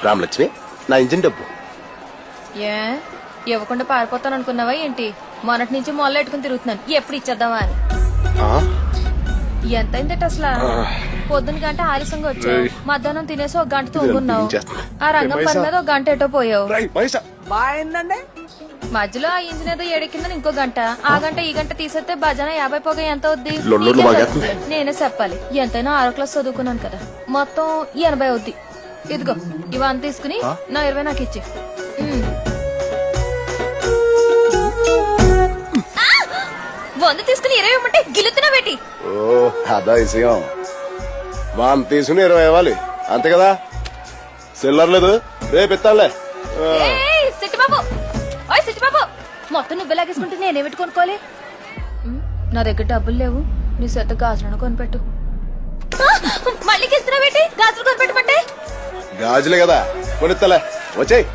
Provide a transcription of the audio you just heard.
రామలక్ష్మి, నా ఇంజిన్ డబ్బు. ఏ ఇవ్వకుండా పారిపోతాను అనుకున్నావా ఏంటి? మొన్నటి నుంచి మొదలెట్టుకుని తిరుగుతున్నాను, ఎప్పుడు ఇచ్చేద్దామా అని. ఆ? ఎంతైందట అసలు? పొద్దున గంట ఆలస్యంగా వచ్చావు, మధ్యాహ్నం తినేసి ఒక గంట తూగున్నావు, ఆ రంగం పని మీద ఒక గంట ఎటో పోయావు. బాగుందండి. మధ్యలో ఆ ఇంజిన్ ఏదో ఎడెక్కిందని ఇంకో గంట, ఆ గంట ఈ గంట తీసేస్తే భజన 50 పోగా ఎంత అవుద్ది? లొల్లులు బాగా అవుతుంది. నేనే చెప్పాలి, ఎంతైనా 6వ క్లాస్ చదువుకున్నాను కదా, మొత్తం 80 అవుద్ది. ఇదిగో ఇవన్నీ తీసుకుని నా 20 నాకు ఇచ్చి. వంద తీసుకుని 20 ఇవ్వమంటే గిలుతున్నా పెట్టి. ఓ అదా విషయం. వాన్ తీసుకుని 20 ఇవ్వాలి అంతే కదా. సిల్లర్ లేదు, రేపు ఇస్తానులే. సిట్టిబాబు, ఓయ్ సిట్టిబాబు, మొత్తం నువ్వు లాగేసుకుంటే నేనే పెట్టుకోనుకోవాలి. నా దగ్గర డబ్బులు లేవు, నీ చేత గాజులను కొనిపెట్టు. మళ్ళీ గిలుతున్నా పెట్టి గాజులు కొనిపెట్టమంటే? గాజులే కదా కొనిస్తాలే, వచ్చేయ్.